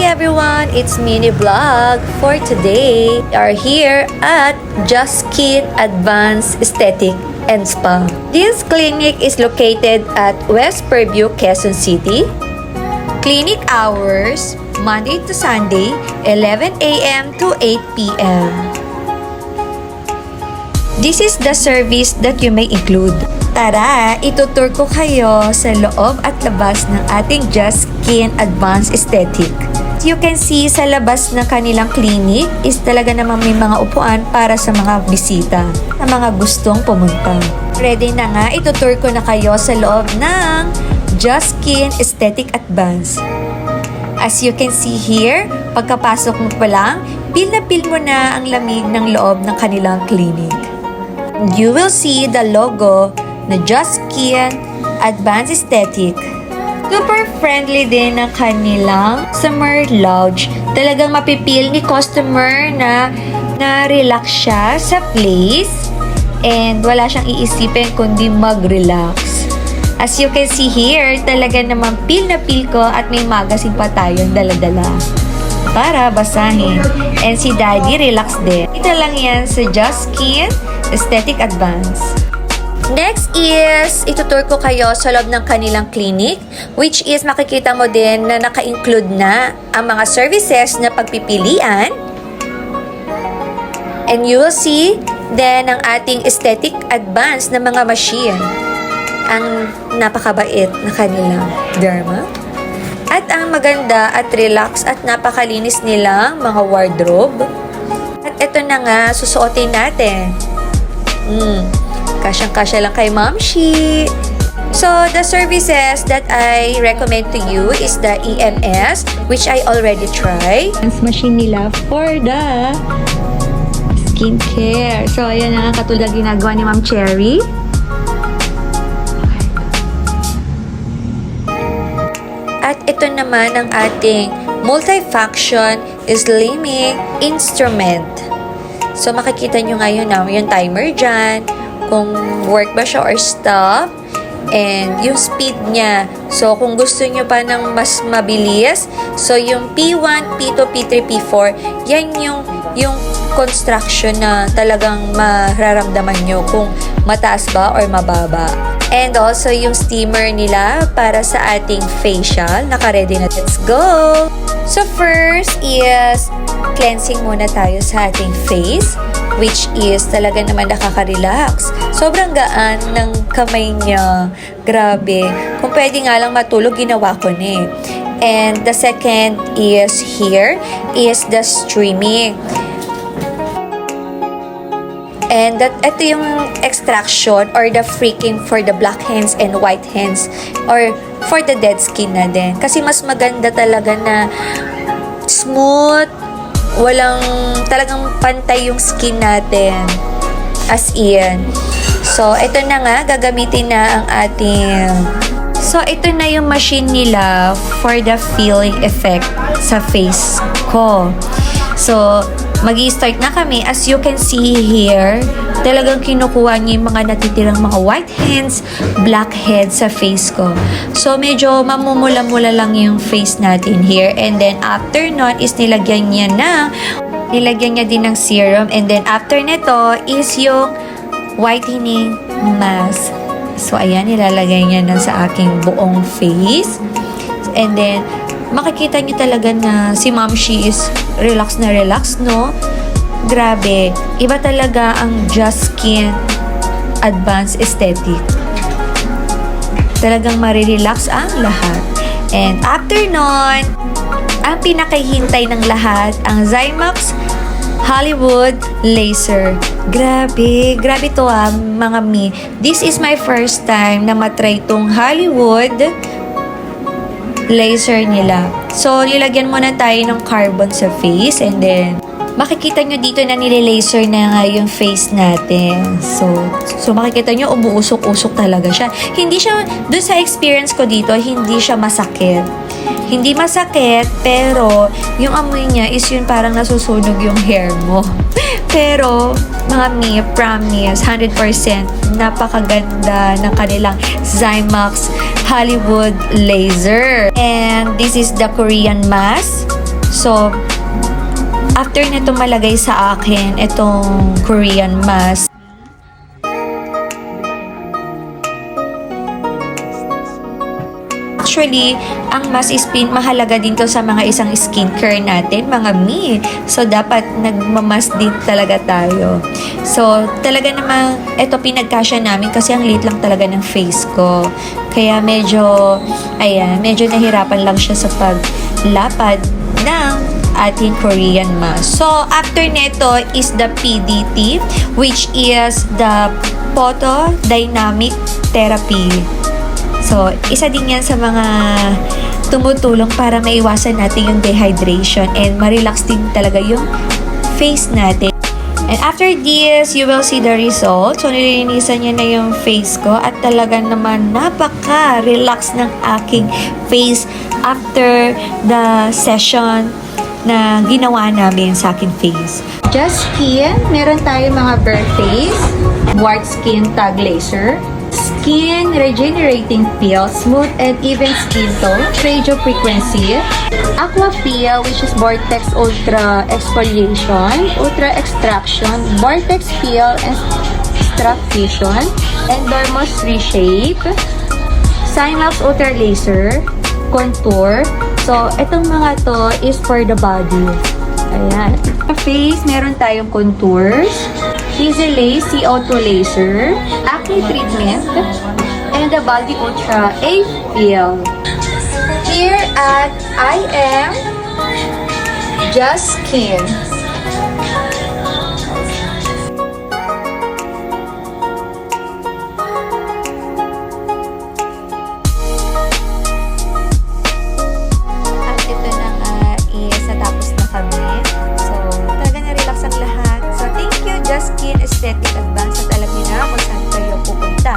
everyone, it's Mini Vlog. For today, we are here at Just Skin Advanced Aesthetic and Spa. This clinic is located at West Purview, Quezon City. Clinic hours, Monday to Sunday, 11 a.m. to 8 p.m. This is the service that you may include. Tara, itutur ko kayo sa loob at labas ng ating Just Skin Advanced Aesthetic. You can see sa labas ng kanilang clinic is talaga namang may mga upuan para sa mga bisita, sa mga gustong pumunta. Ready na nga, itutur ko na kayo sa loob ng Just Skin Aesthetic Advanced. As you can see here, pagkapasok mo pa lang, feel na feel mo na ang lamig ng loob ng kanilang clinic. You will see the logo na Just Skin Advanced Aesthetic. Super friendly din ng kanilang summer lounge. Talagang mapipil ni customer na relax siya sa place and wala siyang iisipin kundi mag-relax. As you can see here, talaga naman feel na feel ko at may magazine pa tayong dala-dala para basahin. And si Daddy relax din. Ito lang yan sa Just Skin Aesthetic Advanced. Next is, itutur ko kayo sa loob ng kanilang clinic, which is makikita mo din na naka-include na ang mga services na pagpipilian. And you will see then ang ating aesthetic advance na mga machine. Ang napakabait na kanilang derma. At ang maganda at relax at napakalinis nilang mga wardrobe. At ito na nga, susuotin natin. Kasyang-kasya lang kay Momshi. So, the services that I recommend to you is the EMS, which I already tried. Ang machine nila for the skincare. So, ayan na nga katulad ginagawa ni Ma'am Cherry. At ito naman ang ating multifunction slimming instrument. So, makikita nyo ngayon na yung timer dyan, kung work ba siya or stop, and yung speed niya. So, kung gusto nyo pa ng mas mabilis, so yung P1, P2, P3, P4, yan yung construction na talagang mararamdaman nyo kung mataas ba or mababa. And also, yung steamer nila para sa ating facial. Naka-ready na. Let's go! So, first is cleansing muna tayo sa ating face, which is talaga naman nakaka-relax. Sobrang gaan ng kamay niya. Grabe. Kung pwede nga lang matulog, ginawa ko na eh. And the second is here, is the streaming. And ito yung extraction or the freaking for the black hands and white hands or for the dead skin na din. Kasi mas maganda talaga na smooth, walang talagang pantay yung skin natin. As in. So, ito na nga, gagamitin na ang ating... So, ito na yung machine nila for the feeling effect sa face ko. So, mag-i-start na kami. As you can see here, talagang kinukuha niya yung mga natitirang mga white hands, black heads sa face ko. So, medyo mamumula-mula lang yung face natin here. And then, after nun is nilagyan niya din ng serum. And then, after nito is yung whitening mask. So, ayan, nilalagay niya na sa aking buong face. And then, makikita niyo talaga na si Momshi is relax na relax, no? Grabe. Iba talaga ang Just Skin Advanced Aesthetic. Talagang marirelax ang lahat. And after nun, ang pinakahintay ng lahat, ang Zymax Hollywood Laser. Grabe. Grabe to mga mi. This is my first time na matry tong Hollywood laser nila. So, nilagyan muna tayo ng carbon sa face and then makikita nyo dito na nililaser na nga yung face natin. So makikita nyo umuusok-usok talaga siya. Hindi siya, dun sa experience ko dito, hindi siya masakit. Hindi masakit, pero yung amoy niya is yun parang nasusunog yung hair mo. Pero, mga mi, promise, 100% napakaganda ng kanilang Zymax Hollywood Laser. And this is the Korean mask. So, after nito malagay sa akin itong Korean mask, actually, ang mask is mahalaga din to sa mga isang skincare natin, mga mi. So, dapat nagmamask din talaga tayo. So, talaga namang, ito pinagkasya namin kasi ang liit lang talaga ng face ko. Kaya medyo nahirapan lang siya sa paglapad ng ating Korean mask. So, after neto is the PDT, which is the photodynamic therapy. So, isa din yan sa mga tumutulong para maiwasan natin yung dehydration and ma-relax din talaga yung face natin. And after this, you will see the result. So, nilinisan niya na yung face ko at talaga naman napaka-relax ng aking face after the session na ginawa namin sa aking face. Just Skin, meron tayo mga bare face, white skin tag laser, skin regenerating peel, smooth and even skin tone, radio frequency, aqua peel, which is vortex ultra exfoliation, ultra extraction, vortex peel and strap fusion, and dermos reshape, Cymax ultra laser, contour. So, itong mga to is for the body. Ayan. Sa face, meron tayong contours, Easy Lace CO2 laser, acne treatment, and the Body Ultra A Peel. Here at I Am Just Skin. At ito na nga is natapos na kami. So, talaga na-relax ang lahat. So, thank you, Just Skin Aesthetic Advance, at alam niyo na kung saan kayo pupunta.